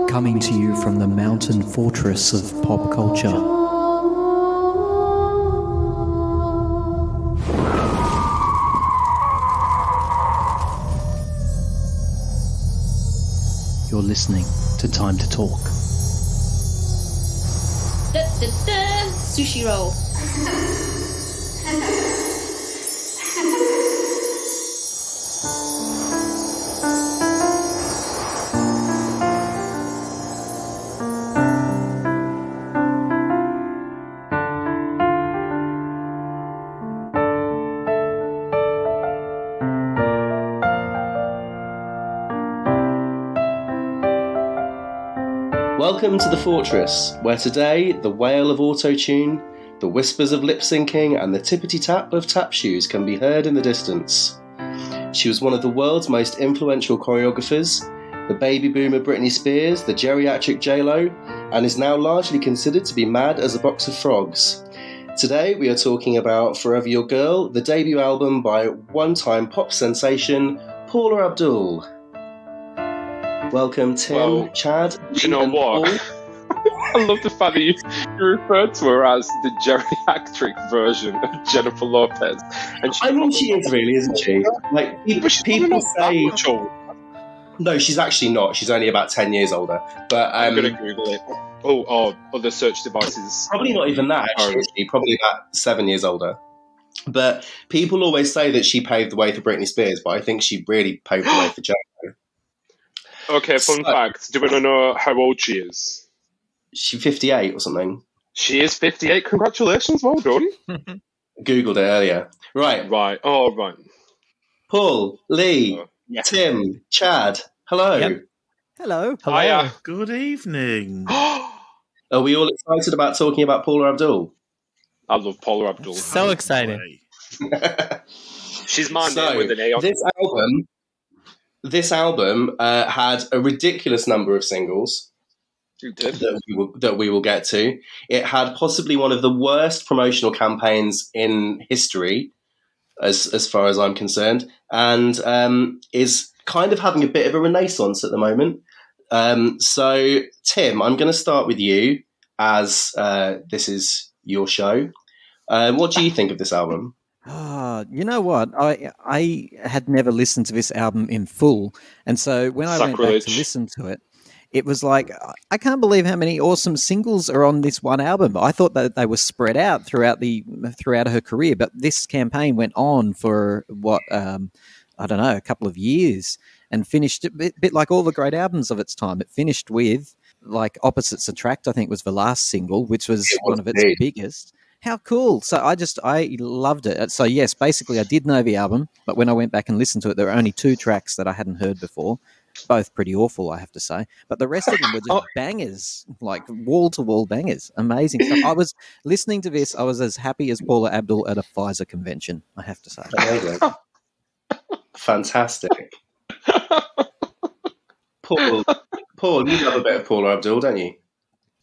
Coming to you from the mountain fortress of pop culture. You're listening to Time to Talk. Sushi roll. Welcome to the Fortress, where today the wail of auto-tune, the whispers of lip-syncing and the tippity-tap of tap shoes can be heard in the distance. She was one of the world's most influential choreographers, the baby boomer Britney Spears, the geriatric J-Lo, and is now largely considered to be mad as a box of frogs. Today we are talking about Forever Your Girl, the debut album by one-time pop sensation Paula Abdul. Welcome, Tim, Chad. Do you know what? I love the fact that you referred to her as the geriatric version of Jennifer Lopez. And she is really, isn't she? Like people say, no, she's actually not. She's only about 10 years older. But I'm going to Google it. Oh, other search devices. Probably not even that. Actually, probably about 7 years older. But people always say that she paved the way for Britney Spears, but I think she really paved the way for J-Lo. Okay, fun fact. Do you want to know how old she is? She's 58 or something. She is 58. Congratulations, well done. Googled it earlier. Right. Oh, right. Paul, Lee, Tim, Chad, hello. Yep. Hello. Hiya. Good evening. Are we all excited about talking about Paula Abdul? I love Paula Abdul. So excited. She's my name with an A on. This album had a ridiculous number of singles that we will get to. It had possibly one of the worst promotional campaigns in history, as far as I'm concerned, and is kind of having a bit of a renaissance at the moment. So, Tim, I'm going to start with you, as this is your show. What do you think of this album? You know what? I had never listened to this album in full, and so when I went back to listen to it, it was like, I can't believe how many awesome singles are on this one album. I thought that they were spread out throughout her career, but this campaign went on for I don't know, a couple of years, and finished a bit like all the great albums of its time. It finished with like Opposites Attract, I think was the last single, which was one of its biggest. How cool. So I loved it. So yes, basically I did know the album, but when I went back and listened to it, there were only 2 tracks that I hadn't heard before, both pretty awful, I have to say. But the rest of them were just bangers, like wall-to-wall bangers. Amazing stuff. I was listening to this, I was as happy as Paula Abdul at a Pfizer convention, I have to say. Amazing. Fantastic. Paul, you love a bit of Paula Abdul, don't you?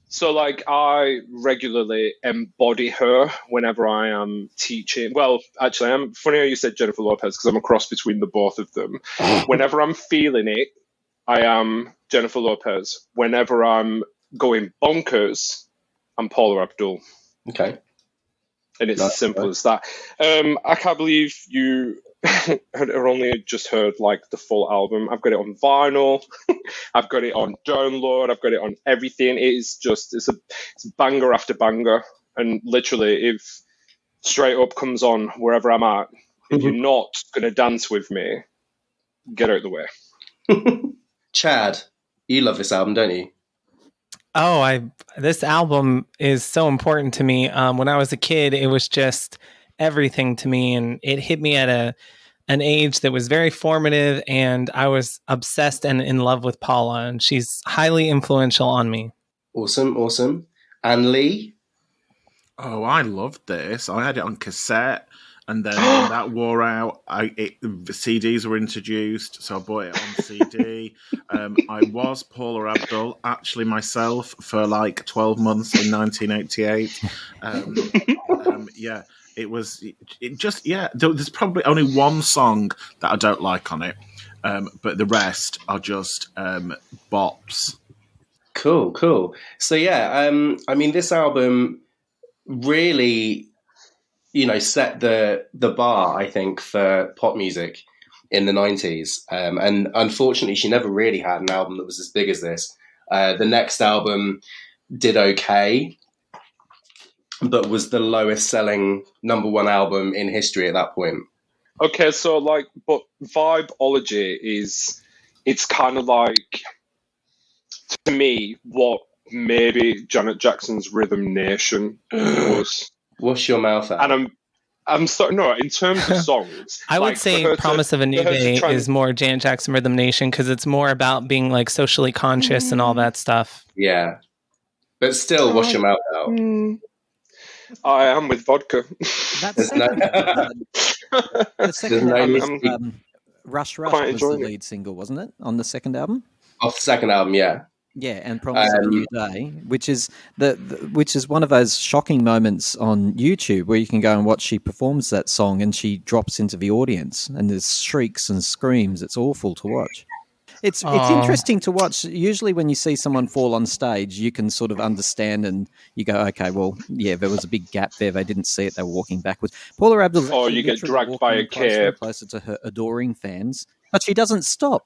So, like, I regularly embody her whenever I am teaching. Well, actually, I'm funny how you said Jennifer Lopez, because I'm a cross between the both of them. Whenever I'm feeling it, I am Jennifer Lopez. Whenever I'm going bonkers, I'm Paula Abdul. Okay. And it's as simple as that. I can't believe you only just heard like the full album. I've got it on vinyl. I've got it on download. I've got it on everything. It's a banger after banger. And literally, if Straight Up comes on wherever I'm at, if you're not going to dance with me, get out of the way. Chad, you love this album, don't you? Oh, this album is so important to me. When I was a kid, it was just everything to me, and it hit me at an age that was very formative, and I was obsessed and in love with Paula, and she's highly influential on me. Awesome. And Lee? Oh, I loved this. I had it on cassette, and then when that wore out, the CDs were introduced, so I bought it on CD. I was Paula Abdul, actually myself, for like 12 months in 1988. There's probably only one song that I don't like on it, but the rest are just bops. Cool. So yeah, I mean, this album really, set the bar, I think, for pop music in the 90s. And unfortunately, she never really had an album that was as big as this. The next album did okay, but was the lowest selling number one album in history at that point. Okay, so but Vibeology it's kind of like, to me, what maybe Janet Jackson's Rhythm Nation was. Wash your mouth out. And I'm sorry, no, in terms of songs. I would say Promise of a New Day is more Janet Jackson Rhythm Nation, because it's more about being like socially conscious and all that stuff. Yeah. But still, wash your mouth out. I am with vodka. That's the second album, Rush was the lead single, wasn't it, on the second album? Off the second album, yeah. Yeah, and Promise of a New Day, which is which is one of those shocking moments on YouTube where you can go and watch. She performs that song and she drops into the audience and there's shrieks and screams. It's awful to watch. It's interesting to watch. Usually when you see someone fall on stage, you can sort of understand and you go, okay, well, yeah, there was a big gap there. They didn't see it. They were walking backwards. Paula Abdul. Or you get dragged by a cab. Closer to her adoring fans, but she doesn't stop.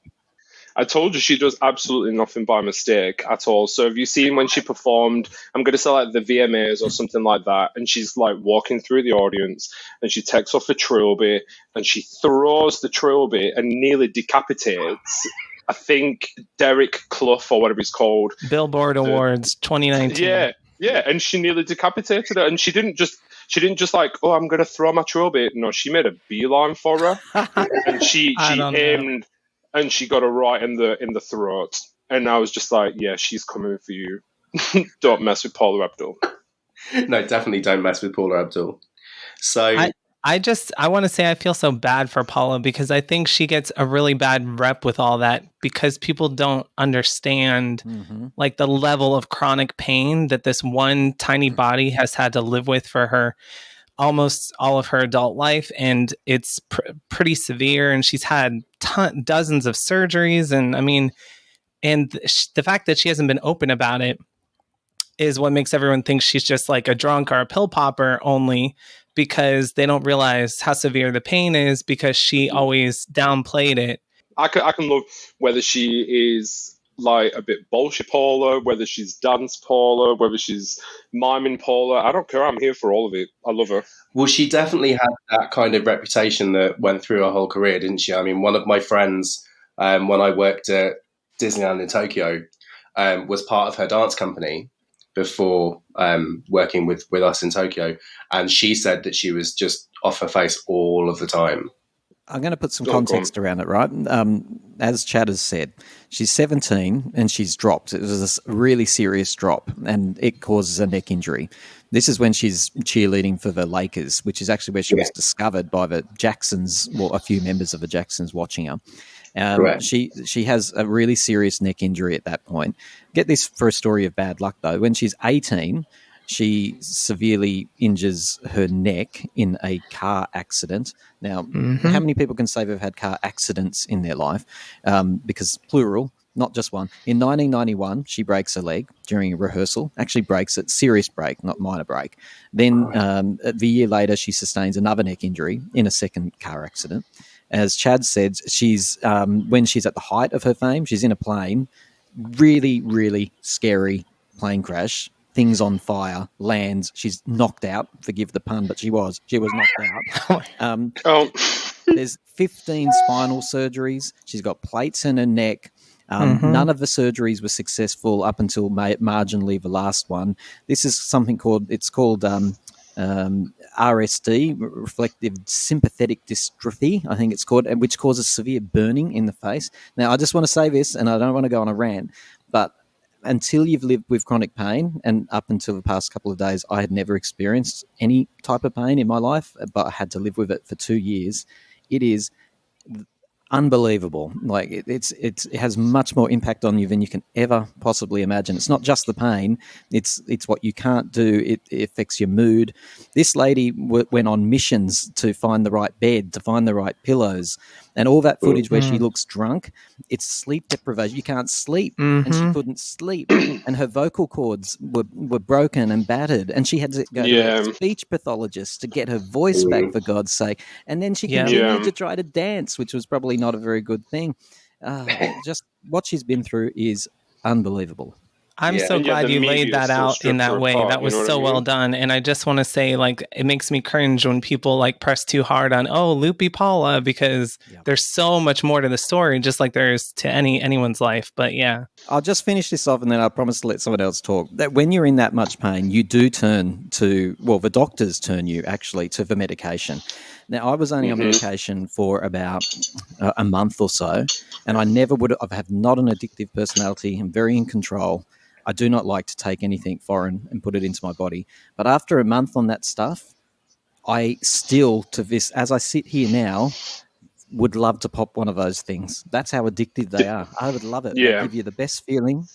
I told you she does absolutely nothing by mistake at all. So have you seen when she performed, I'm going to say like the VMAs or something like that, and she's like walking through the audience and she takes off a trilby and she throws the trilby and nearly decapitates, I think, Derek Clough or whatever he's called. Billboard Awards 2019. Yeah, and she nearly decapitated her, and she didn't just like, oh, I'm going to throw my trilby. No, she made a beeline for her, and she aimed. And she got her right in the throat. And I was just like, yeah, she's coming for you. Don't mess with Paula Abdul. No, definitely don't mess with Paula Abdul. So I want to say I feel so bad for Paula, because I think she gets a really bad rep with all that, because people don't understand like the level of chronic pain that this one tiny body has had to live with for her almost all of her adult life, and it's pretty severe, and she's had dozens of surgeries, and I mean, and the fact that she hasn't been open about it is what makes everyone think she's just like a drunk or a pill popper, only because they don't realize how severe the pain is, because she always downplayed it. I can love whether she is like a bit bullshit Paula, whether she's dance Paula, whether she's miming Paula. I don't care. I'm here for all of it. I love her. Well, she definitely had that kind of reputation that went through her whole career, didn't she? I mean, one of my friends, when I worked at Disneyland in Tokyo, was part of her dance company before working with us in Tokyo. And she said that she was just off her face all of the time. I'm going to put some context around it, right? As Chad has said, she's 17 and she's dropped. It was a really serious drop and it causes a neck injury. This is when she's cheerleading for the Lakers, which is actually where she was discovered by the Jacksons, well, a few members of the Jacksons watching her. She has a really serious neck injury at that point. Get this for a story of bad luck, though. When she's 18, she severely injures her neck in a car accident. Now, how many people can say they've had car accidents in their life? Because plural, not just one. In 1991, she breaks her leg during a rehearsal. Actually breaks it, serious break, not minor break. Then the year later, she sustains another neck injury in a second car accident. As Chad said, she's when she's at the height of her fame, she's in a plane, really, really scary plane crash. Things on fire, lands. She's knocked out. Forgive the pun, but she was knocked out. There's 15 spinal surgeries. She's got plates in her neck. None of the surgeries were successful up until marginally the last one. This is something called RSD, reflective sympathetic dystrophy, I think it's called, which causes severe burning in the face. Now, I just want to say this, and I don't want to go on a rant, but until you've lived with chronic pain, and up until the past couple of days, I had never experienced any type of pain in my life, but I had to live with it for 2 years. It is unbelievable. Like it has much more impact on you than you can ever possibly imagine. It's not just the pain; it's what you can't do. It affects your mood. This lady went on missions to find the right bed, to find the right pillows, and all that footage where she looks drunk. It's sleep deprivation. You can't sleep, and she couldn't sleep, and her vocal cords were broken and battered, and she had to go to a speech pathologist to get her voice back, for God's sake. And then she continued to try to dance, which was probably not a very good thing. Just what she's been through is unbelievable. I'm so glad you laid that out in that way. That was so well done. And I just want to say, like, it makes me cringe when people like press too hard on, oh, Loopy Paula, because there's so much more to the story, just like there is to anyone's life. But yeah. I'll just finish this off and then I promise to let someone else talk. That when you're in that much pain, you do turn to, well, the doctors turn you actually to the medication. Now, I was only on medication for about a month or so, and I never would have, I have not an addictive personality. I'm very in control. I do not like to take anything foreign and put it into my body. But after a month on that stuff, I still, to this, as I sit here now, would love to pop one of those things. That's how addictive they are. I would love it. They give you the best feeling.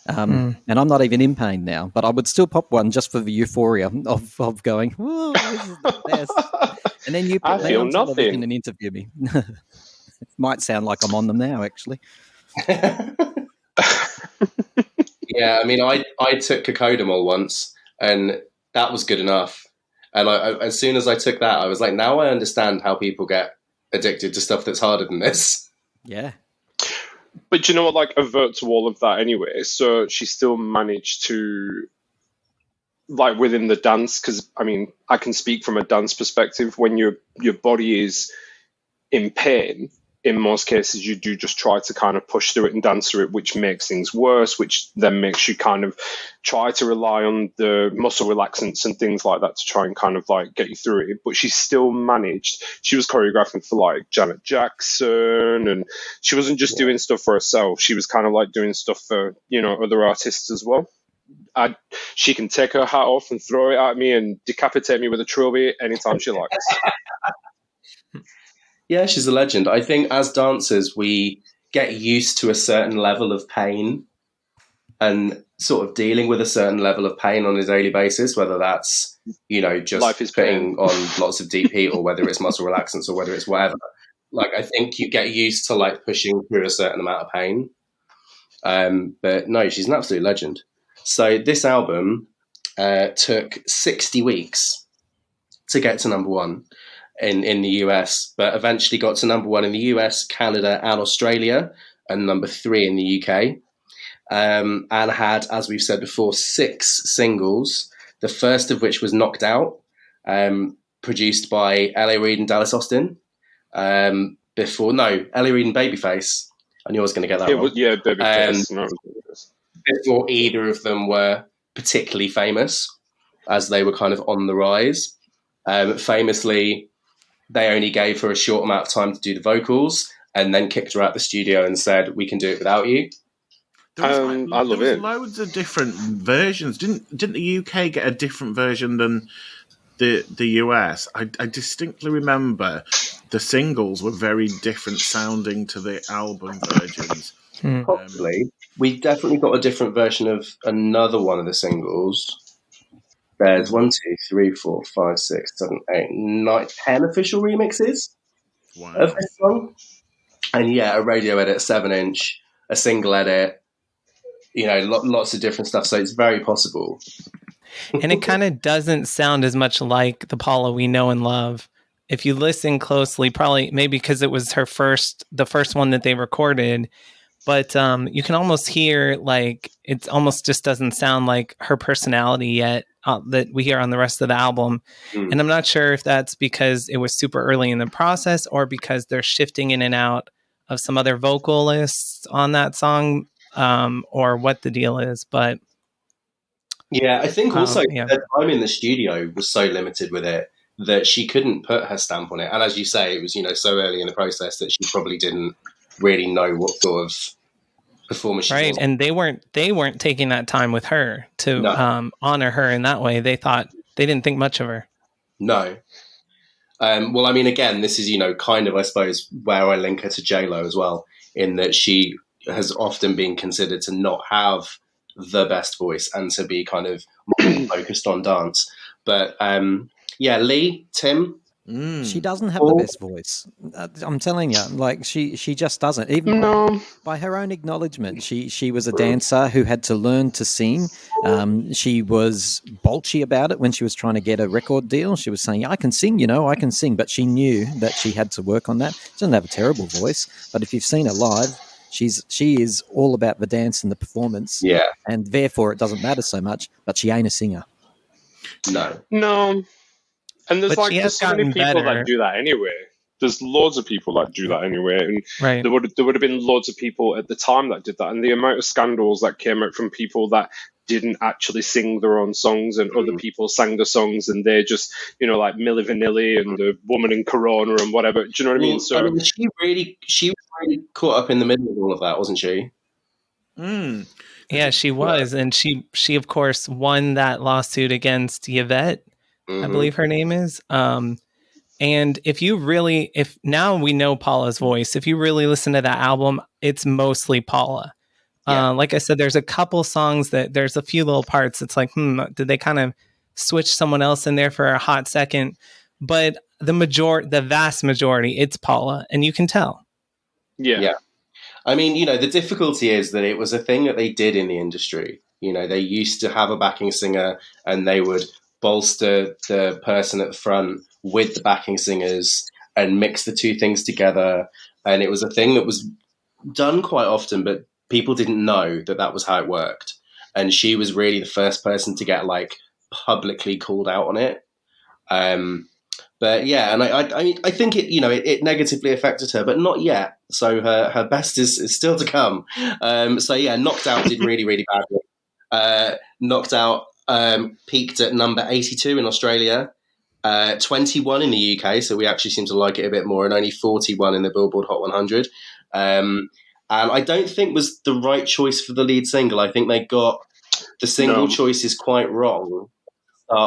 And I'm not even in pain now, but I would still pop one just for the euphoria of going, oh, this is the best. And then you put me on television and interview me. It might sound like I'm on them now, actually. Yeah, I mean, I took Cocodamol once, and that was good enough. And as soon as I took that, I was like, now I understand how people get addicted to stuff that's harder than this. Yeah. But you know what, like, avert to all of that anyway. So she still managed to, like, within the dance, because, I mean, I can speak from a dance perspective. When your body is in pain, in most cases, you do just try to kind of push through it and dance through it, which makes things worse, which then makes you kind of try to rely on the muscle relaxants and things like that to try and kind of like get you through it. But she still managed. She was choreographing for like Janet Jackson, and she wasn't just doing stuff for herself. She was kind of like doing stuff for, you know, other artists as well. She can take her hat off and throw it at me and decapitate me with a trilby anytime she likes. Yeah, she's a legend. I think as dancers, we get used to a certain level of pain and sort of dealing with a certain level of pain on a daily basis, whether that's, you know, just putting on lots of deep heat or whether it's muscle relaxants or whether it's whatever. Like, I think you get used to like pushing through a certain amount of pain. But no, she's an absolute legend. So this album took 60 weeks to get to number one in the US, but eventually got to number one in the US, Canada, and Australia, and number 3 in the UK. And had, as we've said before, 6 singles, the first of which was Knocked Out, produced by L.A. Reid and Dallas Austin. L.A. Reid and Babyface. I knew I was going to get that wrong. Yeah, Babyface. Before either of them were particularly famous, as they were kind of on the rise. Famously, they only gave her a short amount of time to do the vocals and then kicked her out the studio and said, "We can do it without you." I love it. There was loads of different versions. Didn't the UK get a different version than the US? I distinctly remember the singles were very different sounding to the album versions. Possibly. We definitely got a different version of another one of the singles. There's 1, 2, 3, 4, 5, 6, 7, 8, 9, 10 official remixes of this song. And yeah, a radio edit, a 7-inch, a single edit, you know, lots of different stuff. So it's very possible. And it kind of doesn't sound as much like the Paula we know and love. If you listen closely, probably maybe because it was the first one that they recorded. But you can almost hear, like, it almost just doesn't sound like her personality yet that we hear on the rest of the album. And I'm not sure if that's because it was super early in the process or because they're shifting in and out of some other vocalists on that song, or what the deal is. But yeah, I think also the time in the studio was so limited with it that she couldn't put her stamp on it. And as you say, it was, you know, so early in the process that she probably didn't really know what sort of performance she was. And they weren't taking that time with her to honor her in that way. They didn't think much of her. No. Well, I mean, again, this is, kind of, I suppose, where I link her to J-Lo as well, in that she has often been considered to not have the best voice and to be kind of more focused on dance. But Lee, Tim? She doesn't have the best voice. I'm telling you, like she just doesn't. Even by her own acknowledgement, she was a dancer who had to learn to sing. She was bolshy about it when she was trying to get a record deal. She was saying, "I can sing, I can sing," but she knew that she had to work on that. She doesn't have a terrible voice, but if you've seen her live, she is all about the dance and the performance. Yeah, and therefore it doesn't matter so much. But she ain't a singer. No. And there's so many people that do that anyway. There's loads of people that do that anyway, and there would have been loads of people at the time that did that. And the amount of scandals that came out from people that didn't actually sing their own songs, and other people sang the songs, and they just, like Milli Vanilli and the Woman in Corona and whatever. Do you know what I mean? So she was really caught up in the middle of all of that, wasn't she? Yeah, she was, and she of course won that lawsuit against Yvette. I believe her name is. And if now we know Paula's voice, if you really listen to that album, it's mostly Paula. Yeah. Like I said, there's a couple songs that there's a few little parts. It's like, did they kind of switch someone else in there for a hot second? But the vast majority, it's Paula, and you can tell. Yeah. I mean, the difficulty is that it was a thing that they did in the industry. They used to have a backing singer, and they would bolster the person at the front with the backing singers and mix the two things together. And it was a thing that was done quite often, but people didn't know that was how it worked. And she was really the first person to get publicly called out on it. But yeah, and I think it negatively affected her, but not yet. So her best is still to come. So yeah, Knocked Out did really, really badly. Knocked Out peaked at number 82 in Australia, 21 in the UK, so we actually seem to like it a bit more, and only 41 in the Billboard Hot 100. And I don't think was the right choice for the lead single. I think they got the single choices quite wrong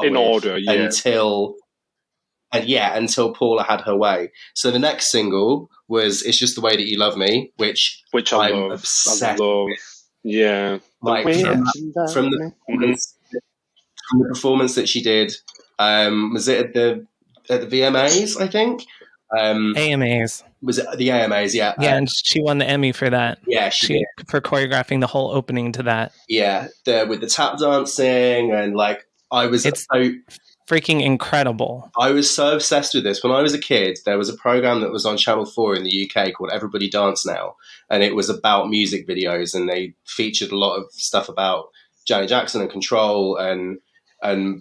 in order, until Paula had her way. So the next single was "It's Just the Way That You Love Me," which I'm obsessed with. Yeah, from the performance that she did, was it at the VMAs? I think AMAs. Was it the AMAs? Yeah, yeah, and she won the Emmy for that. Yeah, she for choreographing the whole opening to that. Yeah, with the tap dancing and it's so freaking incredible. I was so obsessed with this when I was a kid. There was a program that was on Channel 4 in the UK called Everybody Dance Now, and it was about music videos, and they featured a lot of stuff about Janet Jackson and Control and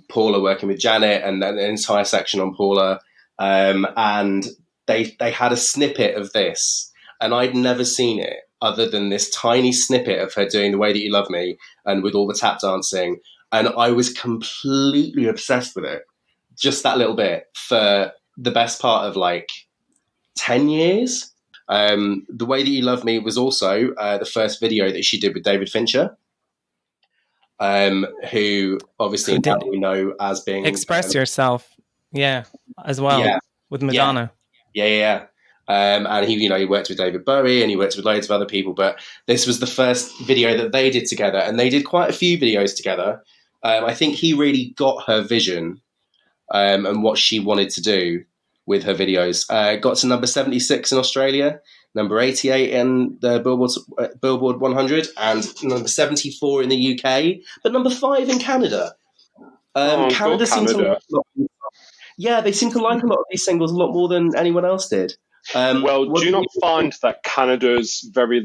Paula working with Janet, and then an entire section on Paula. And they had a snippet of this, and I'd never seen it other than this tiny snippet of her doing The Way That You Love Me and with all the tap dancing. And I was completely obsessed with it. Just that little bit for the best part of 10 years. The Way That You Love Me was also the first video that she did with David Fincher. Who obviously now we know as being Express Yourself, as well, with Madonna. Yeah. And he worked with David Bowie and he worked with loads of other people, but this was the first video that they did together, and they did quite a few videos together. I think he really got her vision and what she wanted to do with her videos. Got to number 76 in Australia, number 88 in the Billboard 100, and number 74 in the UK, but number 5 in Canada. Canada seems to they seem to like a lot of these singles a lot more than anyone else did. Do you not find that Canada's very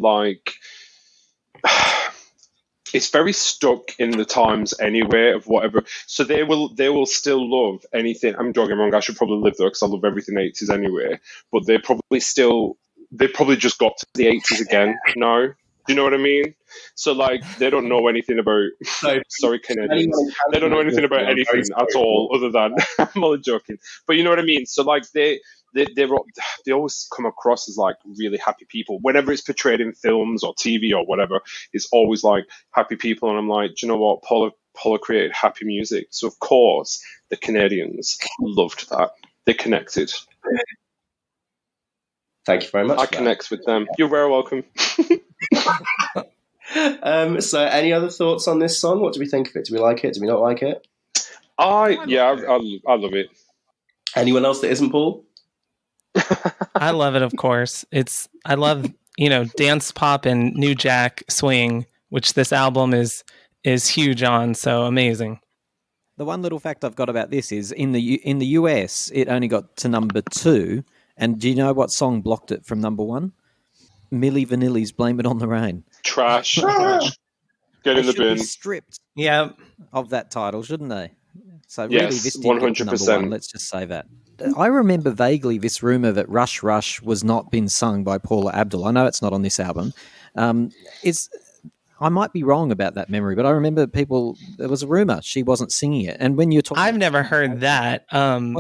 it's very stuck in the times anyway of whatever, so they will still love anything. I'm joking wrong, I should probably live there because I love everything 80s anyway, but they probably just got to the 80s again now. Do you know what I mean? So they don't know anything about sorry, Canadians. They don't know anything about anything at all other than I'm only joking. But you know what I mean? So they always come across as really happy people. Whenever it's portrayed in films or TV or whatever, it's always happy people. And I'm like, do you know what? Paula created happy music. So of course the Canadians loved that. They connected. Thank you very much. I connect with them. You're very welcome. So, any other thoughts on this song? What do we think of it? Do we like it? Do we not like it? I love it. Anyone else that isn't Paul? I love it, of course. I love, dance pop and new jack swing, which this album is huge on, so amazing. The one little fact I've got about this is in the US, it only got to number 2. And do you know what song blocked it from number 1? Milli Vanilli's "Blame It on the Rain." Trash. Get in the bin. Be stripped. Yeah, of that title, shouldn't they? So really, yes, this did get to number 1. Let's just say that. I remember vaguely this rumor that "Rush Rush" was not been sung by Paula Abdul. I know it's not on this album. I might be wrong about that memory, but I remember there was a rumor she wasn't singing it. And when you're talking, I've never heard that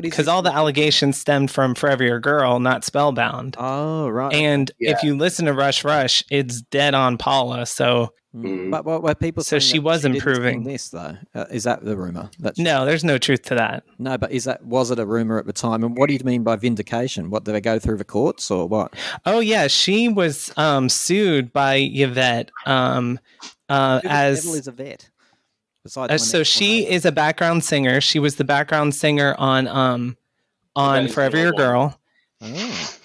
because all the allegations stemmed from "Forever Your Girl," not "Spellbound." Oh, right. And if you listen to "Rush Rush," it's dead on Paula. So, but what people so she was improving this though. Is that the rumor? No, there's no truth to that. No, but was it a rumor at the time? And what do you mean by vindication? What, did they go through the courts or what? Oh yeah, she was sued by Yvette. Who the devil is Yvette? So she is a background singer. She was the background singer on "Forever Your Girl." Oh.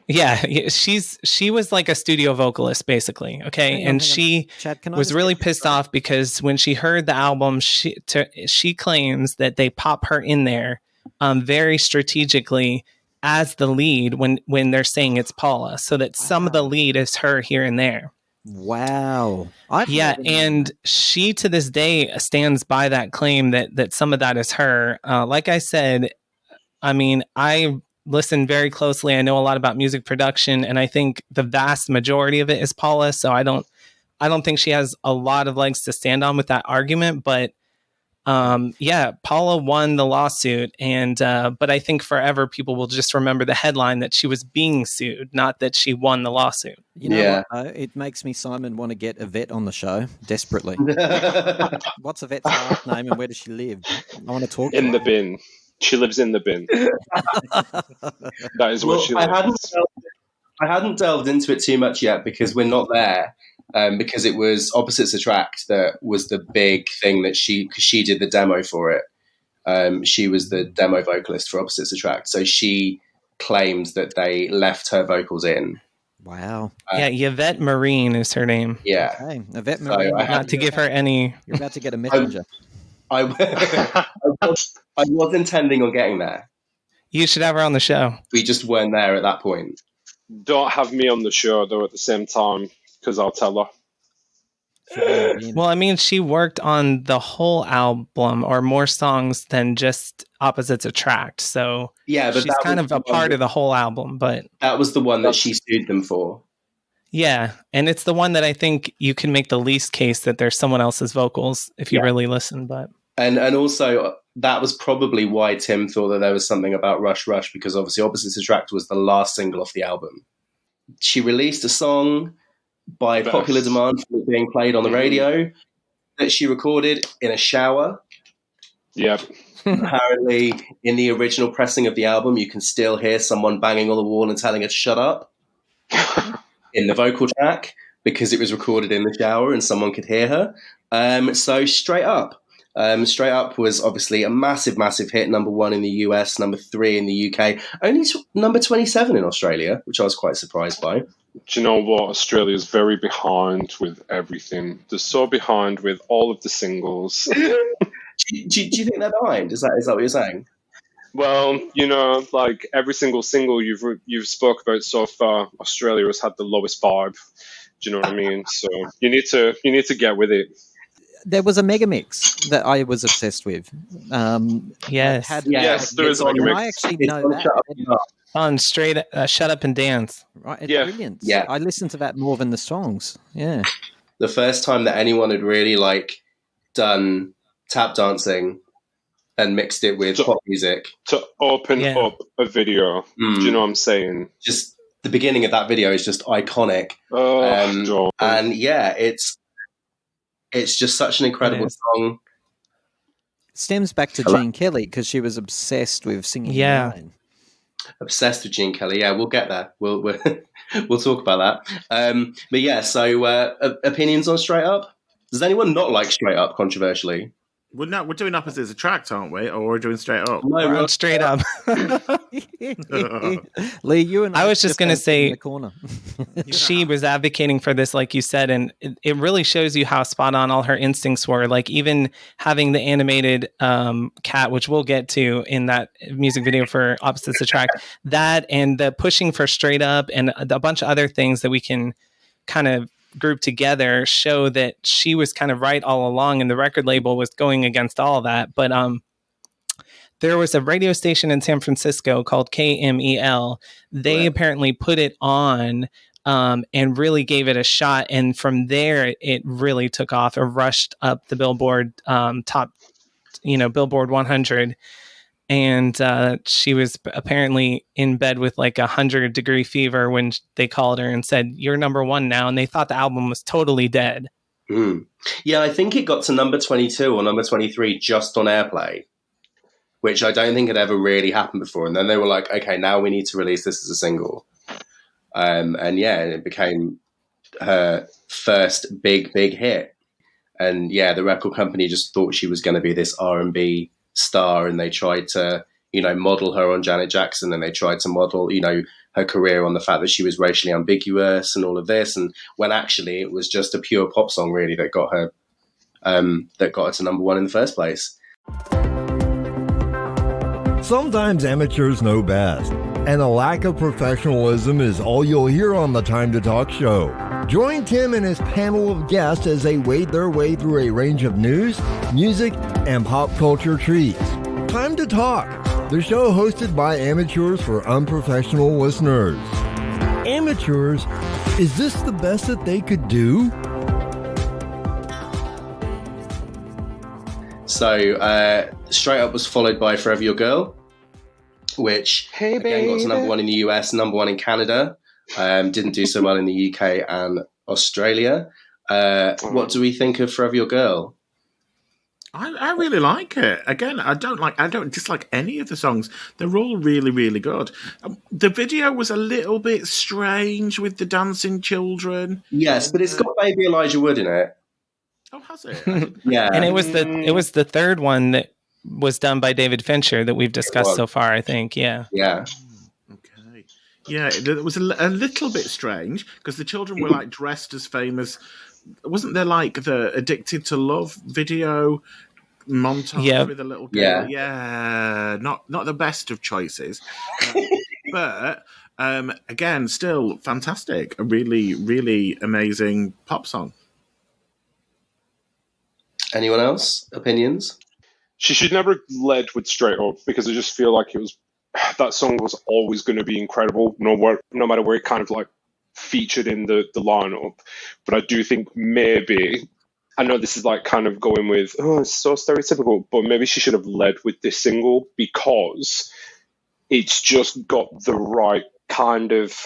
Yeah, she was like a studio vocalist basically. Okay, and she was really pissed off because when she heard the album, she claims that they pop her in there very strategically as the lead when they're saying it's Paula, so that some of the lead is her here and there. Wow. And she to this day stands by that claim that some of that is her. Like I said, I mean, I listen very closely. I know a lot about music production, and I think the vast majority of it is Paula. So I don't think she has a lot of legs to stand on with that argument. But Paula won the lawsuit, and but I think forever people will just remember the headline that she was being sued, not that she won the lawsuit. You know what, it makes me, Simon, want to get Yvette on the show desperately. What's Yvette's last name and where does she live? I want to talk to her. In the bin. She lives in the bin. That is what she lives. I hadn't delved into it too much yet because we're not there. Because it was Opposites Attract that was the big thing that she did the demo for it. She was the demo vocalist for Opposites Attract. So she claims that they left her vocals in. Wow. Yvette Marine is her name. Yeah. Okay. Yvette Marine. Not to give her any... You're about to get a messenger. I was intending on getting there. You should have her on the show. We just weren't there at that point. Don't have me on the show, though, at the same time, because I'll tell her. Well, I mean, she worked on the whole album or more songs than just Opposites Attract. So yeah, but she's kind of a part of the whole album. But that was the one that she sued them for. Yeah, and it's the one that I think you can make the least case that there's someone else's vocals if you really listen. But and also that was probably why Tim thought that there was something about Rush Rush, because obviously Opposites Attract was the last single off the album. She released a song by popular demand for it being played on the radio that she recorded in a shower. Yep. Apparently, in the original pressing of the album, you can still hear someone banging on the wall and telling her to shut up in the vocal track because it was recorded in the shower and someone could hear her. So Straight Up. Straight Up was obviously a massive, massive hit, number 1 in the US, number 3 in the UK, only number 27 in Australia, which I was quite surprised by. Do you know what? Australia's very behind with everything. They're so behind with all of the singles. do you think they're behind? Is that what you're saying? Well, like every single single you've spoke about so far, Australia has had the lowest vibe. Do you know what I mean? So you need to get with it. There was a mega mix that I was obsessed with. Yes, there is a mega mix. I actually know that. On Straight Shut Up and Dance. Right, it's brilliant. Yeah. I listened to that more than the songs. Yeah. The first time that anyone had really done tap dancing and mixed it with pop music. To open up a video. Do you know what I'm saying? Just the beginning of that video is just iconic. And it's just such an incredible song. Stems back to Gene Kelly because she was obsessed with singing. Yeah. Obsessed with Gene Kelly. Yeah, we'll get there. We'll we'll talk about that. But yeah, so opinions on Straight Up? Does anyone not like Straight Up, controversially? We're doing opposites attract, aren't we? Or we're doing Straight Up? No, We're on Straight Up. Lee, you and I was just going to say, in the corner. she was advocating for this, like you said, and it really shows you how spot on all her instincts were. Like even having the animated cat, which we'll get to in that music video for Opposites Attract, that and the pushing for Straight Up and a bunch of other things that we can kind of group together show that she was kind of right all along, and the record label was going against all of that. But there was a radio station in San Francisco called KMEL. They apparently put it on and really gave it a shot. And from there, it really took off or rushed up the Billboard top, Billboard 100. And she was apparently in bed with like 100-degree fever when they called her and said, "You're number one now." And they thought the album was totally dead. Yeah, I think it got to number 22 or number 23 just on airplay, which I don't think had ever really happened before. And then they were like, okay, now we need to release this as a single. And yeah, it became her first big hit. And yeah, the record company just thought she was going to be this R&B star, and they tried to, model her on Janet Jackson, and they tried to model, her career on the fact that she was racially ambiguous and all of this. And when actually it was just a pure pop song really that got her to number one in the first place. Sometimes amateurs know best, and a lack of professionalism is all you'll hear on the Time to Talk show. Join Tim and his panel of guests as they wade their way through a range of news, music, and pop culture treats. Time to Talk, the show hosted by amateurs for unprofessional listeners. Amateurs, is this the best that they could do? So, Straight Up was followed by Forever Your Girl, which again got to number one in the US, number one in Canada. Didn't do so well in the UK and Australia. What do we think of Forever Your Girl? I really like it. Again, I don't dislike any of the songs. They're all really, really good. The video was a little bit strange with the dancing children. Yes, but it's got Baby Elijah Wood in it. Oh, has it? Yeah. And it was the third one that was done by David Fincher that we've discussed so far, I think. Yeah. Yeah. Okay. Yeah, it was a little bit strange because the children were like dressed as famous. Wasn't there like the Addicted to Love video montage with a little girl? Yeah. Not the best of choices. But again, still fantastic. A really, really amazing pop song. Anyone else? Opinions? She should never have led with Straight Up, because I just feel like that song was always going to be incredible, no matter where it kind of like featured in the lineup. But I do think maybe, I know this is like kind of going with, it's so stereotypical, but maybe she should have led with this single, because it's just got the right kind of,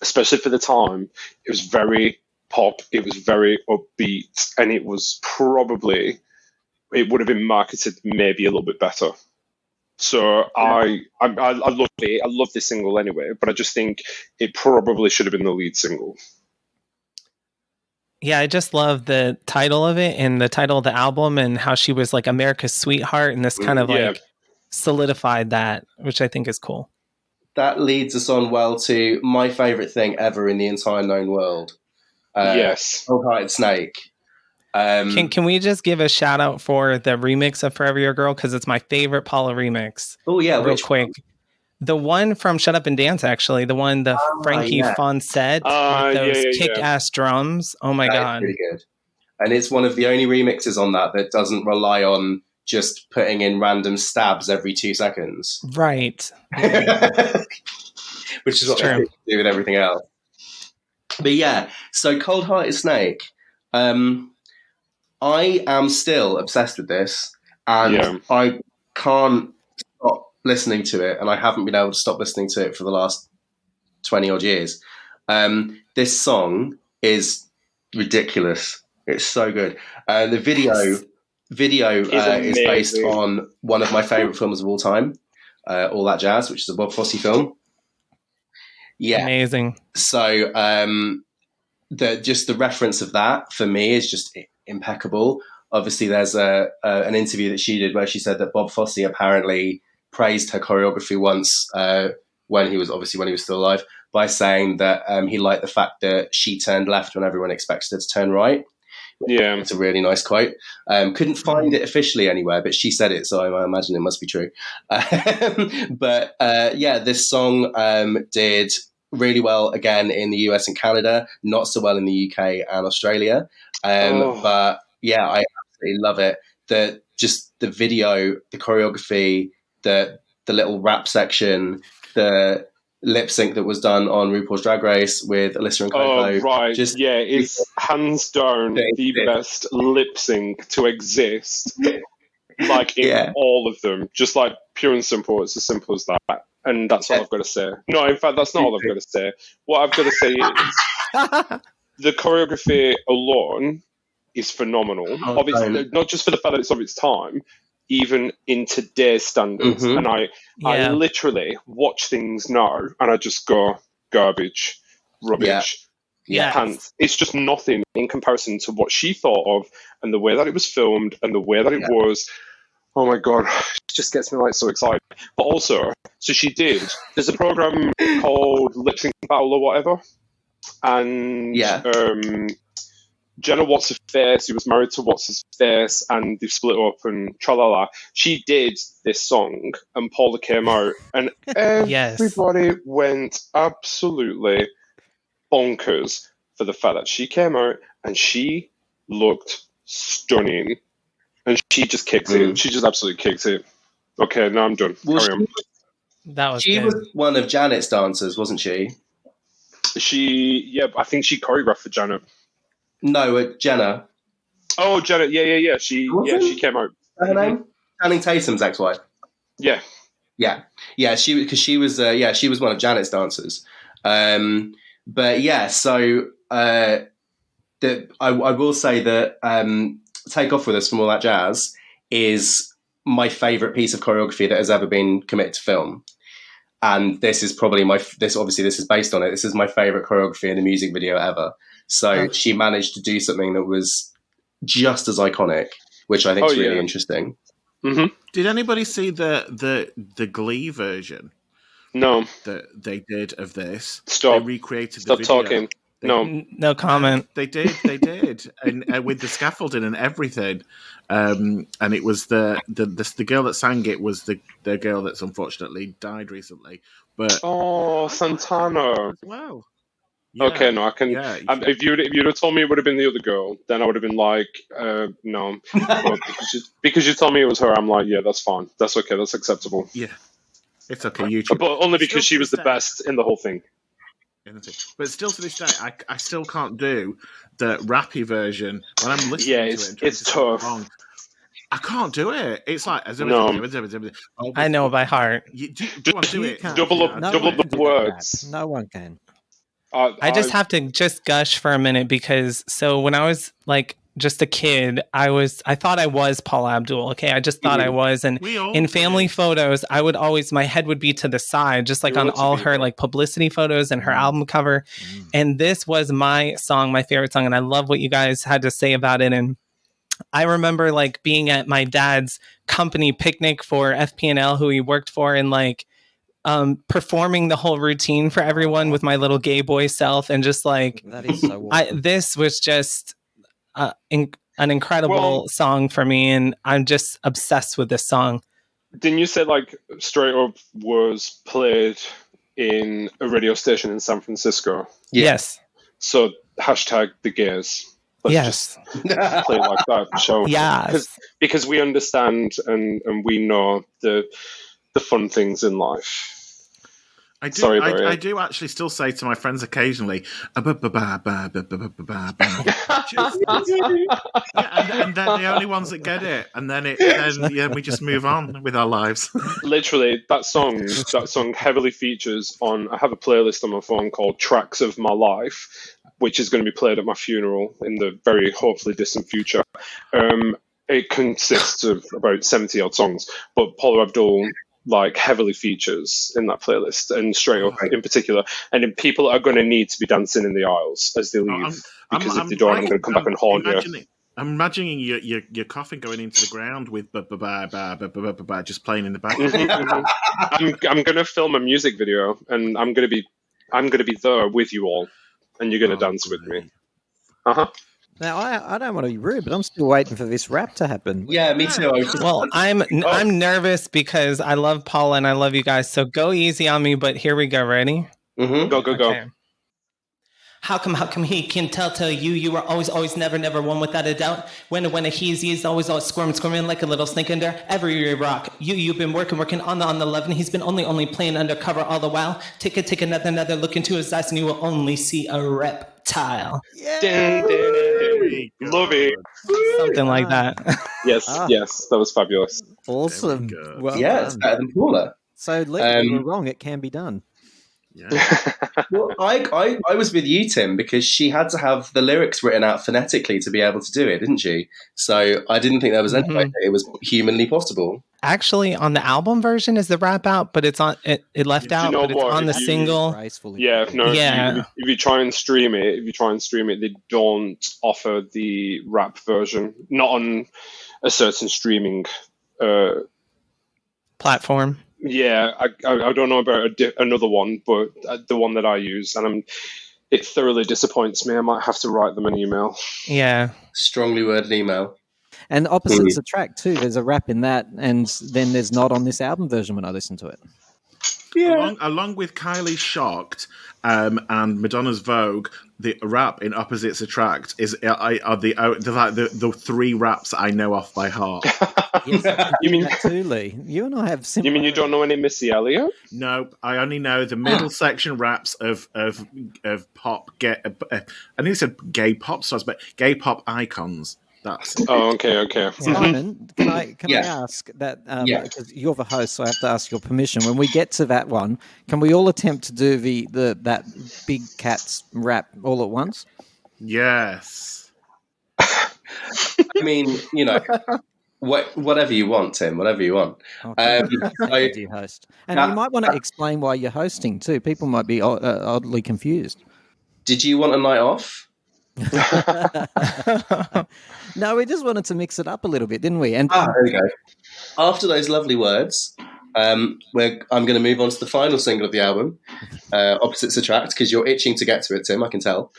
especially for the time, it was very pop, it was very upbeat, and it was probably, it would have been marketed maybe a little bit better. So I love it. I love this single anyway, but I just think it probably should have been the lead single. Yeah, I just love the title of it and the title of the album and how she was like America's sweetheart, and this kind of like solidified that, which I think is cool. That leads us on well to my favorite thing ever in the entire known world. Yes. Untitled Snake. Can we just give a shout out for the remix of Forever Your Girl, because it's my favorite Paula remix. Oh yeah, real quick. The one from Shut Up and Dance, actually, the Frankie Fonset with those kick-ass drums. Oh my god, pretty good. And it's one of the only remixes on that doesn't rely on just putting in random stabs every 2 seconds, right? Which is what they do with everything else. But yeah, so Cold Hearted Snake. I am still obsessed with this, and I can't stop listening to it, and I haven't been able to stop listening to it for the last 20 odd years. This song is ridiculous. It's so good. The video is based on one of my favorite films of all time, All That Jazz, which is a Bob Fosse film. Yeah, amazing. So the reference of that for me is just impeccable. Obviously, there's an interview that she did where she said that Bob Fosse apparently praised her choreography once when he was still alive, by saying that he liked the fact that she turned left when everyone expected her to turn right. Yeah, it's a really nice quote. Couldn't find it officially anywhere, but she said it, so I imagine it must be true. But this song did really well again in the US and Canada, not so well in the UK and Australia. But yeah, I absolutely love it. Just the video, the choreography, the little rap section, the lip sync that was done on RuPaul's Drag Race with Alyssa and Coco. Oh, right. It's hands down the best lip sync to exist. Like in all of them. Just like pure and simple. It's as simple as that. And that's all I've got to say. No, in fact, that's not all I've got to say. What I've got to say is the choreography alone is phenomenal. Obviously, not just for the fact that it's of its time, even in today's standards. And I literally watch things now and I just go, garbage, rubbish, pants. It's just nothing in comparison to what she thought of and the way that it was filmed and the way that it was. Oh my God, it just gets me like so excited. But also, so there's a program called Lip Sync Battle or whatever. And Jenna What's Her Face, who was married to What's His Face, and they've split up and tra-la-la. She did this song, and Paula came out, and everybody went absolutely bonkers for the fact that she came out, and she looked stunning. And she just kicks it. She just absolutely kicks it. Okay, now I'm done. Carry on. She was one of Janet's dancers, wasn't she? I think she choreographed for Janet. No, Jenna. Oh, Janet. Yeah. She came out. Her name? Channing Tatum's ex-wife. Yeah. She was one of Janet's dancers. But yeah, so I will say that Take Off With Us from All That Jazz is my favourite piece of choreography that has ever been committed to film. And this is probably this is based on it. This is my favourite choreography in a music video ever. So she managed to do something that was just as iconic, which I think is really interesting. Mm-hmm. Did anybody see the Glee version? No. That they did of this? Stop. They recreated Stop the video. talking. No comment. They did, and with the scaffolding and everything. And it was the girl that sang it was the girl that's unfortunately died recently. But Santana. Wow. Yeah, okay, no, I can. Yeah, if you'd have told me it would have been the other girl, then I would have been like, no. But because you told me it was her, I'm like, yeah, that's fine. That's okay. That's acceptable. Yeah, it's okay. YouTube, but only because she was the best in the whole thing. But still, to this day, I still can't do the rappy version when I'm listening to it. It's tough. I can't do it. It's like I know by heart. Do you want to do it? Double up the words. No one can. I just have to just gush for a minute because when I was like just a kid, I thought I was Paula Abdul. Okay, I just thought I was, and in family photos, I would always my head would be to the side, just like on all her like publicity photos and her album cover. And this was my song, my favorite song, and I love what you guys had to say about it. And I remember like being at my dad's company picnic for FP&L, who he worked for, and like performing the whole routine for everyone with my little gay boy self, and just like that is so awesome. This was just an incredible song for me, and I'm just obsessed with this song. Didn't you say like Straight Up was played in a radio station in San Francisco? Yes. So hashtag the gays. Let's just play like that. So because we understand and we know the fun things in life. I do. I do actually still say to my friends occasionally, and they're the only ones that get it, and then we just move on with our lives. Literally, that song heavily features on. I have a playlist on my phone called "Tracks of My Life," which is going to be played at my funeral in the very hopefully distant future. It consists of about 70 odd songs, but Paula Abdul like heavily features in that playlist, and Straight Up in particular. And then people are going to need to be dancing in the aisles as they leave, because if they don't, I'm going to come back and haunt you. I'm imagining your coffin going into the ground with just playing in the back. I'm going to film a music video, and I'm going to be there with you all, and you're going to dance with me. Now, I don't want to be rude, but I'm still waiting for this rap to happen. Yeah, me too. I'm nervous because I love Paula and I love you guys. So go easy on me, but here we go. Ready? Mm-hmm. Go. Okay. How come he can tell you were always never one without a doubt? When he's always squirming like a little snake under every rock. You've been working on the 11. He's been only playing undercover all the while. Take another look into his eyes and you will only see a reptile. Yeah. Love it. Something like that. Yes, that was fabulous. Awesome. Well it's better than Paula. So legally we're wrong. It can be done. Yeah. Well, I was with you, Tim, because she had to have the lyrics written out phonetically to be able to do it, didn't she? So I didn't think there was any way that it was humanly possible. Actually, on the album version is the rap out, but it's on it left out, but it's on the single. If you try and stream it, they don't offer the rap version, not on a certain streaming platform. Yeah, I don't know about another one, but the one that I use, and it thoroughly disappoints me. I might have to write them an email. Yeah. Strongly worded email. And Opposites Attract too. There's a rap in that, and then there's not on this album version when I listen to it. Yeah. Along with Kylie's Shocked and Madonna's Vogue, the rap in Opposites Attract are the three raps I know off by heart. Yes, you mean that too, Lee? You and I have similar. You mean you don't know any Missy Elliott? No, I only know the middle section raps of pop. I think it said gay pop stars, but gay pop icons. That's okay. Simon, can I ask that? Because you're the host, so I have to ask your permission. When we get to that one, can we all attempt to do that Big Cats rap all at once? Yes. I mean, whatever you want, Tim. Whatever you want. You host, and you might want to explain why you're hosting too. People might be oddly confused. Did you want a night off? No, we just wanted to mix it up a little bit, didn't we? And there we go. After those lovely words, I'm going to move on to the final single of the album, Opposites Attract, because you're itching to get to it, Tim, I can tell.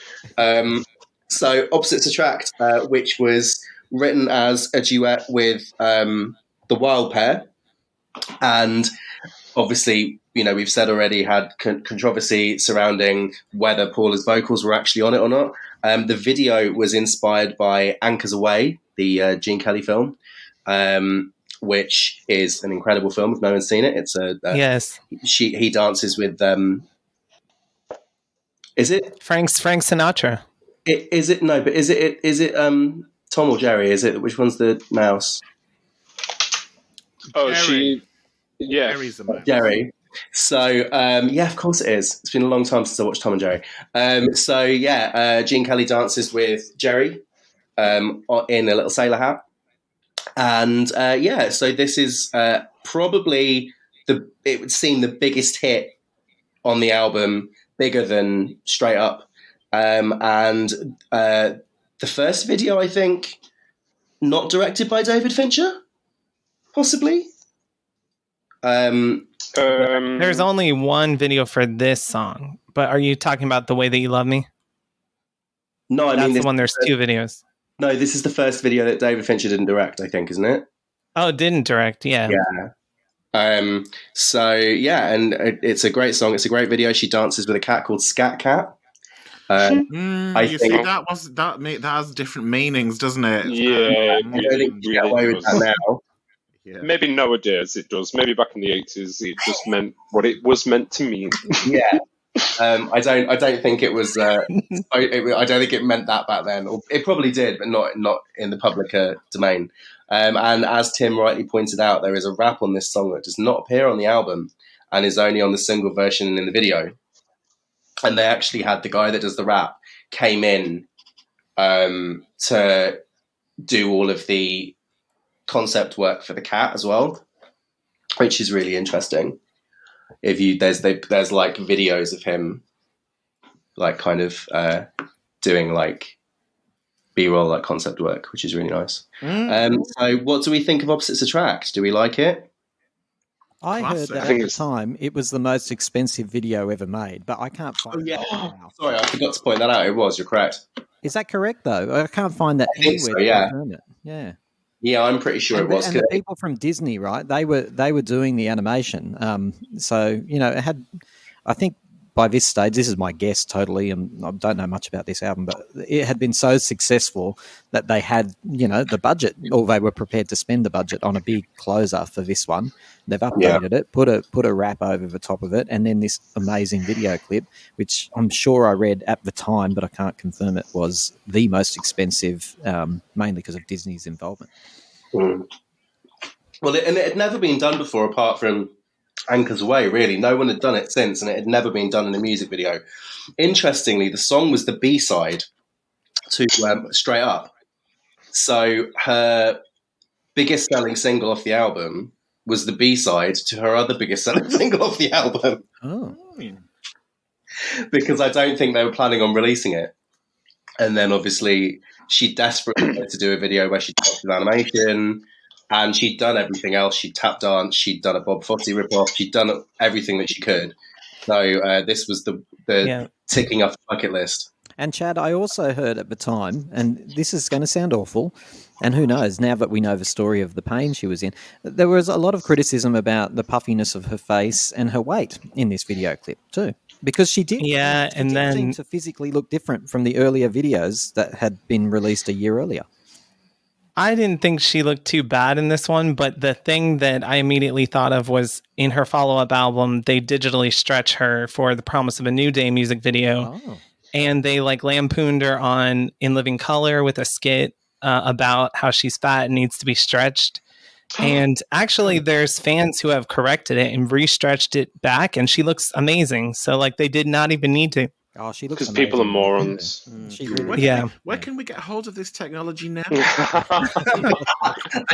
So Opposites Attract, which was written as a duet with the Wild Pair, and obviously, we've said already, had controversy surrounding whether Paula's vocals were actually on it or not. The video was inspired by Anchors Away, the Gene Kelly film, which is an incredible film if no one's seen it. It's yes. He dances with is it Frank Sinatra? Is it Tom or Jerry? Is it, which one's the mouse? Oh, Jerry. Jerry's the mouse. Jerry. So, of course it is. It's been a long time since I watched Tom and Jerry. Gene Kelly dances with Jerry in a little sailor hat. And, so this is probably it would seem the biggest hit on the album, bigger than Straight Up. The first video, I think, not directed by David Fincher, possibly. There's only one video for this song, but are you talking about The Way That You Love Me? No, That's the one. There's two videos. No, this is the first video that David Fincher didn't direct, I think, isn't it? Oh, didn't direct, yeah. Yeah. And it's a great song. It's a great video. She dances with a cat called Scat Cat. That has different meanings, doesn't it? Yeah. I don't think you get away with that now. Yeah. Maybe nowadays it does. Maybe back in the 80s it just meant what it was meant to mean. Yeah. I don't think it was. I don't think it meant that back then. It probably did, but not in the public domain. And as Tim rightly pointed out, there is a rap on this song that does not appear on the album and is only on the single version and in the video. And they actually had the guy that does the rap came in to do all of the concept work for the cat as well. which is really interesting. If you there's like videos of him like kind of doing like B-roll, like concept work, which is really nice. So what do we think of Opposites Attract? Do we like it? I heard that at the time it was the most expensive video ever made, but I can't find it. Sorry, I forgot to point that out. It was. You're correct. Is that correct, though? I can't find that anywhere so, yeah. to confirm it. Yeah. Yeah, I'm pretty sure it was. And the people from Disney, right? They were doing the animation. So, you know, it had, I think by this stage, this is my guess totally, and I don't know much about this album, but it had been so successful that they had, you know, the budget, or they were prepared to spend the budget on a big closer for this one. They've updated it, put a wrap over the top of it, and then this amazing video clip, which I'm sure I read at the time, but I can't confirm it, was the most expensive, mainly because of Disney's involvement. Mm. Well, and it had never been done before, apart from Anchors Away, really. No one had done it since, and it had never been done in a music video. Interestingly, the song was the B-side to Straight Up. So her biggest selling single off the album was the B-side to her other biggest selling single off the album. Oh. Because I don't think they were planning on releasing it. And then obviously she desperately wanted to do a video where she talked with animation, and she'd done everything else. She'd tap danced, she'd done a Bob Fosse ripoff, she'd done everything that she could. So this was the ticking off the bucket list. And Chad, I also heard at the time, and this is going to sound awful, and who knows, now that we know the story of the pain she was in, there was a lot of criticism about the puffiness of her face and her weight in this video clip too. Because she did, seem to physically look different from the earlier videos that had been released a year earlier. I didn't think she looked too bad in this one, but the thing that I immediately thought of was in her follow-up album, they digitally stretch her for the Promise of a New Day music video. Oh. And they like lampooned her on In Living Color with a skit about how she's fat and needs to be stretched. And actually there's fans who have corrected it and re-stretched it back, and she looks amazing. So like they did not even need to. Oh, she looks because people are morons. Where can we get hold of this technology now? I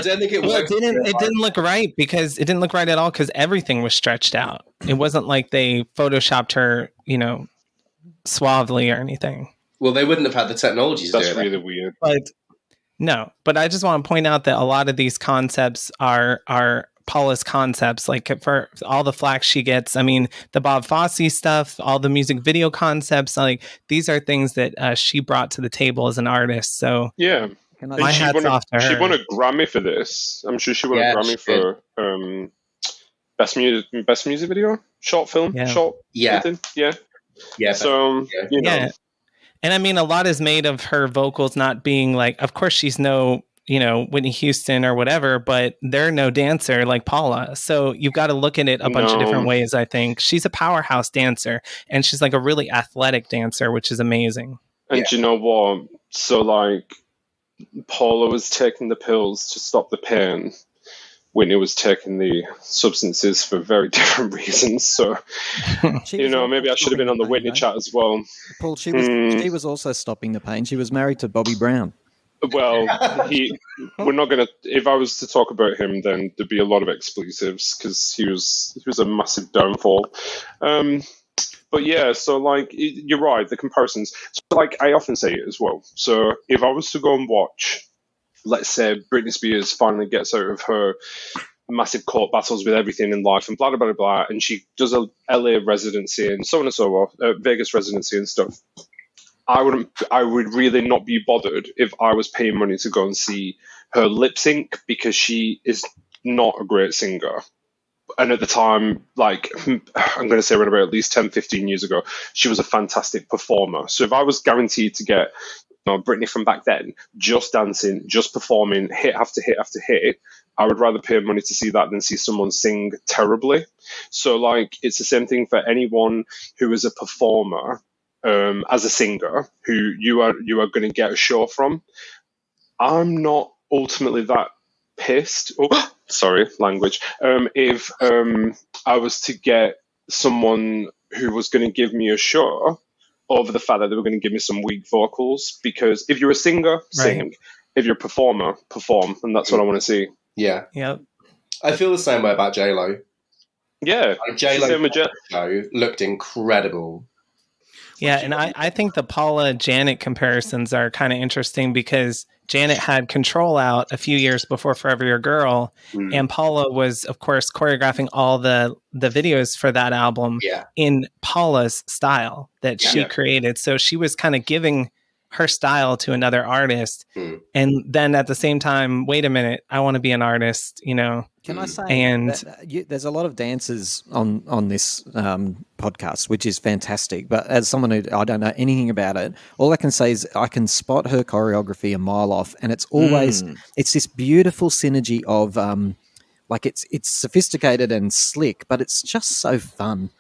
don't think it worked. It didn't look right because it didn't look right at all because everything was stretched out. It wasn't like they photoshopped her, you know, suavely or anything. Well, they wouldn't have had the technology to do it. That's really weird. But I just want to point out that a lot of these concepts are Paula's concepts. Like for all the flack she gets, I mean, the Bob Fosse stuff, all the music video concepts, like these are things that she brought to the table as an artist. So yeah, my hat's off to her. She won a Grammy for this. I'm sure she won a Grammy for best music video, short film, short. Yeah. So you know. And I mean, a lot is made of her vocals not being like, of course she's no, you know, Whitney Houston or whatever, but they're no dancer like Paula. So you've got to look at it a bunch of different ways, I think. She's a powerhouse dancer, and she's like a really athletic dancer, which is amazing. And you know what? So like Paula was taking the pills to stop the pain. Whitney was taking the substances for very different reasons. So, you know, maybe I should have been on the Whitney chat as well. Paul, she was also stopping the pain. She was married to Bobby Brown. Well, we're not going to, if I was to talk about him, then there'd be a lot of expletives because he was a massive downfall. But yeah, so like, you're right, the comparisons. So like, I often say it as well. So if I was to go and watch, let's say Britney Spears finally gets out of her massive court battles with everything in life and blah, blah, blah, blah, and she does a LA residency and so on and so forth, Vegas residency and stuff. I would really not be bothered if I was paying money to go and see her lip sync because she is not a great singer. And at the time, like, I'm going to say around about at least 10, 15 years ago, she was a fantastic performer. So if I was guaranteed to get Britney from back then, just dancing, just performing, hit after hit after hit, I would rather pay money to see that than see someone sing terribly. So, like, it's the same thing for anyone who is a performer, as a singer, who you are going to get a show from. I'm not ultimately that pissed. Oh, sorry, language. If I was to get someone who was going to give me a show over the fact that they were going to give me some weak vocals, because if you're a singer, sing. If you're a performer, perform, and that's what I want to see. Yeah. Yep. I feel the same way about J-Lo. Yeah, J-Lo show looked incredible. Yeah, and I think the Paula Janet comparisons are kind of interesting because Janet had Control out a few years before Forever Your Girl, and Paula was, of course, choreographing all the videos for that album in Paula's style that she created. So she was kind of giving her style to another artist, and then at the same time, wait a minute, I want to be an artist, you know. Can I say that there's a lot of dancers on this podcast, which is fantastic. But as someone who I don't know anything about it, all I can say is I can spot her choreography a mile off, and it's always it's this beautiful synergy of like it's sophisticated and slick, but it's just so fun.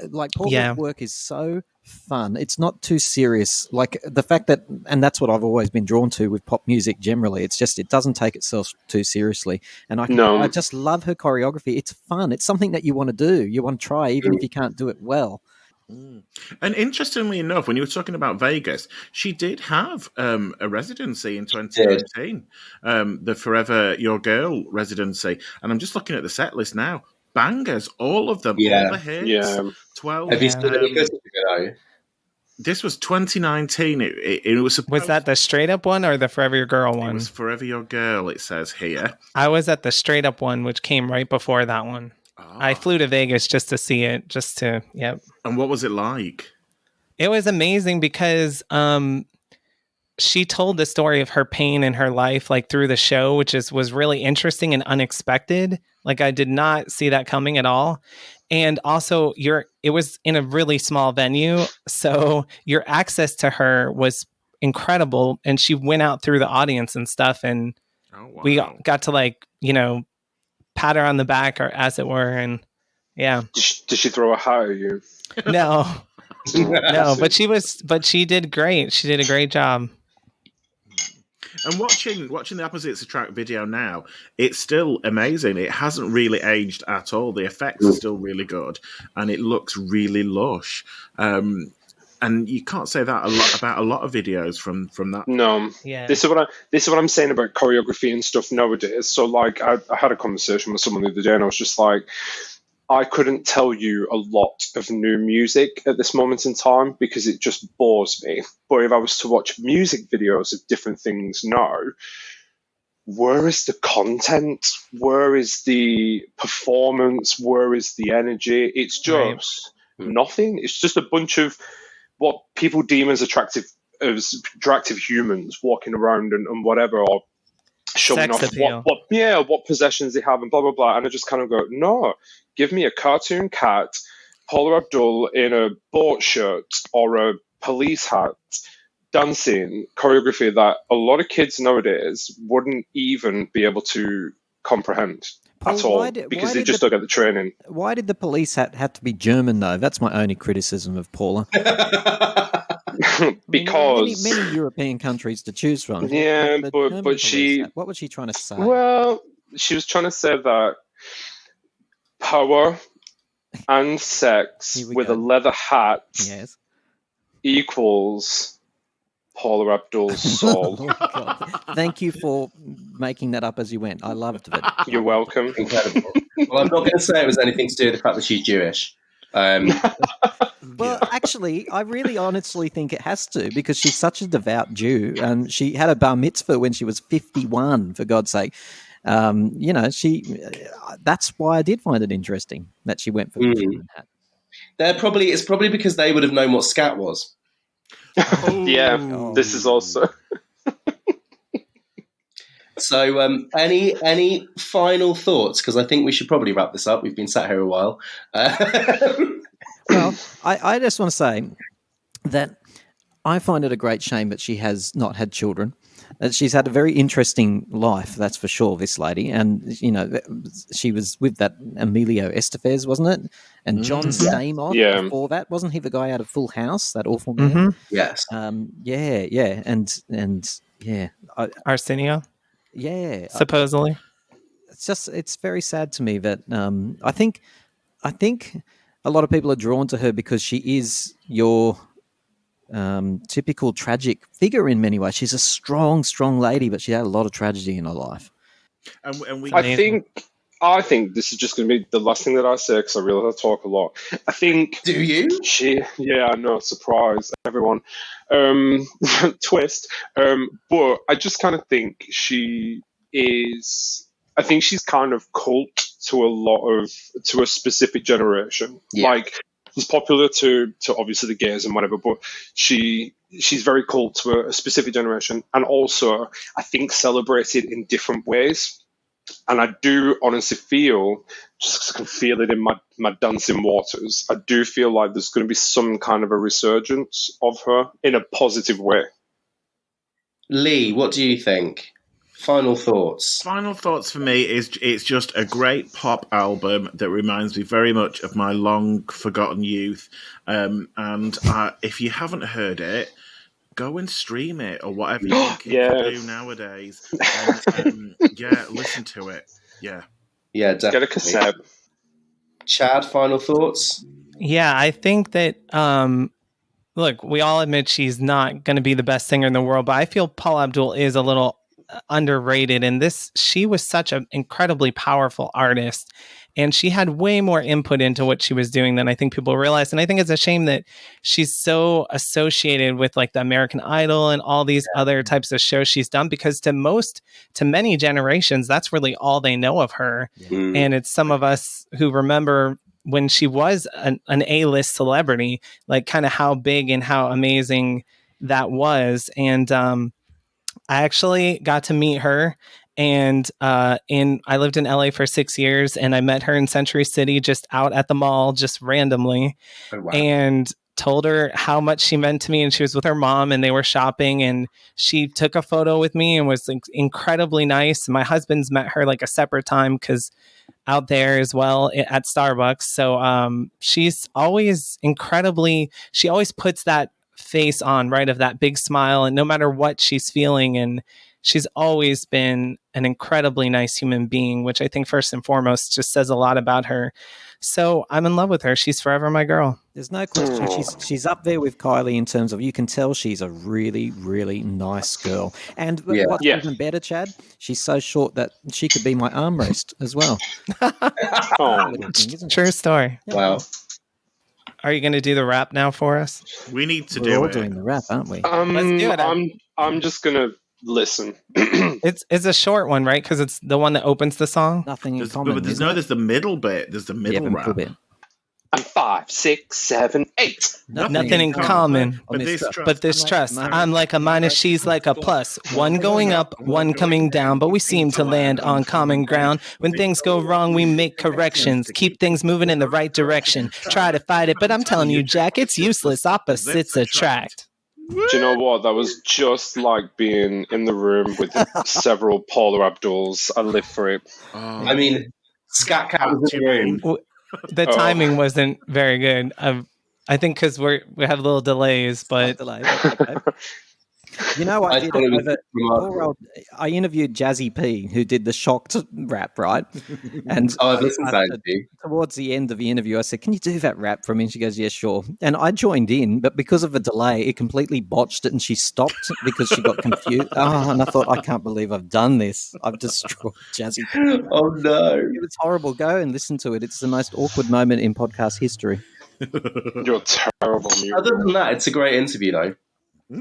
Like Paula's work is so fun. It's not too serious. Like the fact that, and that's what I've always been drawn to with pop music generally. It's just, it doesn't take itself too seriously. And I just love her choreography. It's fun. It's something that you want to do. You want to try, even if you can't do it well. And interestingly enough, when you were talking about Vegas, she did have a residency in 2019, the Forever Your Girl residency. And I'm just looking at the set list now. Bangers, all of them, all the hits. 12. Have you seen any good video? This was 2019. It was supposed. Was that the Straight Up one or the Forever Your Girl one? It was Forever Your Girl, it says here. I was at the Straight Up one, which came right before that one. I flew to Vegas just to see it, And what was it like? It was amazing because she told the story of her pain in her life, like through the show, which was really interesting and unexpected. Like I did not see that coming at all. And also it was in a really small venue. So your access to her was incredible. And she went out through the audience and stuff. And we got to pat her on the back, or as it were. And yeah. Did she throw a hat at you? No, no, but she did great. She did a great job. And watching the Opposites Attract video now, it's still amazing. It hasn't really aged at all. The effects are still really good, and it looks really lush. And you can't say that about a lot of videos from that. No, this is what I'm saying about choreography and stuff nowadays. So, like, I had a conversation with someone the other day, and I was just like, I couldn't tell you a lot of new music at this moment in time because it just bores me. But if I was to watch music videos of different things now, where is the content? Where is the performance? Where is the energy? It's just nothing. It's just a bunch of what people deem as attractive humans walking around and whatever, or showing off what possessions they have and blah, blah, blah. And I just kind of go, no. Give me a cartoon cat, Paula Abdul in a boat shirt or a police hat, dancing choreography that a lot of kids nowadays wouldn't even be able to comprehend at all because they just don't get the training. Why did the police hat have to be German, though? That's my only criticism of Paula. Because many European countries to choose from. Yeah, but she... What was she trying to say? Well, she was trying to say that power and sex with a leather hat equals Paula Abdul's soul. Thank you for making that up as you went. I loved it. You're welcome. Incredible. Well, I'm not going to say it was anything to do with the fact that she's Jewish. Well, actually, I really honestly think it has to, because she's such a devout Jew. And she had a bar mitzvah when she was 51, for God's sake. That's why I did find it interesting that she went for the German hat. It's probably because they would have known what scat was. This is also. So, any final thoughts? Because I think we should probably wrap this up. We've been sat here a while. Well, I just want to say that I find it a great shame that she has not had children. She's had a very interesting life, that's for sure, this lady. And, she was with that Emilio Estevez, wasn't it? And John Stamos before that. Wasn't he the guy out of Full House, that awful man? Mm-hmm. Yes. Arsenio? Yeah. Supposedly. It's very sad to me that I think a lot of people are drawn to her because she is your typical tragic figure in many ways. She's a strong lady, but she had a lot of tragedy in her life. I I think this is just going to be the last thing that I say because I realize I talk a lot. I think. Do you? Yeah, I know. Surprise, everyone. Twist. But I just kind of think she is. I think she's kind of cult to a specific generation. Yeah. Like, she's popular to obviously the gays and whatever, but she's very cult to a specific generation, and also I think celebrated in different ways. And I do honestly feel, just 'cause I can feel it in my dancing waters, I do feel like there's going to be some kind of a resurgence of her in a positive way. Lee, what do you think? Final thoughts. Final thoughts for me is it's just a great pop album that reminds me very much of my long forgotten youth. And if you haven't heard it, go and stream it or whatever you can do nowadays. And, listen to it. Yeah, definitely. Get a cassette. Chad, final thoughts? Yeah, I think that, look, we all admit she's not going to be the best singer in the world, but I feel Paula Abdul is a little underrated. And she was such an incredibly powerful artist. And she had way more input into what she was doing than I think people realize. And I think it's a shame that she's so associated with like the American Idol and all these other types of shows she's done, because to many generations, that's really all they know of her. Mm. And it's some of us who remember when she was an A-list celebrity, like kind of how big and how amazing that was. And I actually got to meet her. And I lived in LA for 6 years, and I met her in Century City, just out at the mall, just randomly, and told her how much she meant to me. And she was with her mom, and they were shopping, and she took a photo with me and was like, incredibly nice. My husband's met her like a separate time because out there as well at Starbucks. So she's always she always puts that face on, right, of that big smile, and no matter what she's feeling. And she's always been an incredibly nice human being, which I think first and foremost just says a lot about her. So I'm in love with her. She's forever my girl. There's no question. She's up there with Kylie in terms of, you can tell she's a really, really nice girl. And what's even better, Chad, she's so short that she could be my armrest as well. True story. Yeah. Wow. Are you going to do the rap now for us? We need to We're all doing the rap, aren't we? Let's do it. I'm just going to listen. It's a short one, right? Because it's the one that opens the song. Nothing in common. But there's the middle bit. There's the middle rap. Bit. I'm 5, 6, 7, 8. Nothing in common. But this trust. I'm like a minus, she's like a plus. One going up, one coming down. But we seem to land on common ground. When things go wrong, we make corrections. Keep things moving in the right direction. Try to fight it, but I'm telling you, Jack, it's useless. Opposites attract. Do you know what? That was just like being in the room with several Paula Abduls. I live for it. I mean, Scat Cat was in the room. The timing wasn't very good. I think because we have little delays, but you know what? I interviewed Jazzy P, who did the shocked rap, right? And I've listened to that. Towards the end of the interview, I said, "Can you do that rap for me?" And she goes, "Yeah, sure." And I joined in, but because of a delay, it completely botched it, and she stopped because she got confused. And I thought, I can't believe I've done this. I've destroyed Jazzy P. Oh no, it was horrible. Go and listen to it. It's the most awkward moment in podcast history. You're terrible. Other than that, it's a great interview, though.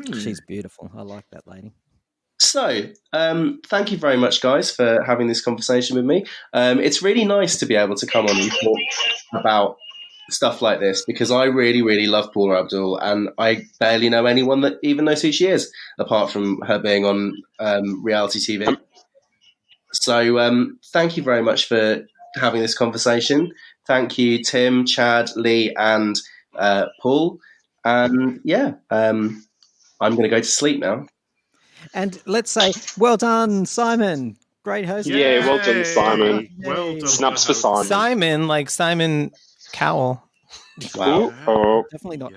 She's beautiful. I like that lady. So, thank you very much, guys, for having this conversation with me. It's really nice to be able to come on and talk about stuff like this, because I really, really love Paula Abdul, and I barely know anyone that even knows who she is, apart from her being on reality TV. So, thank you very much for having this conversation. Thank you, Tim, Chad, Lee, and Paul. And I'm going to go to sleep now. And let's say, well done, Simon. Great host. Yeah, well done, Simon. Well done. Snaps for Simon. Simon, like Simon Cowell. Wow. Oh. Definitely not.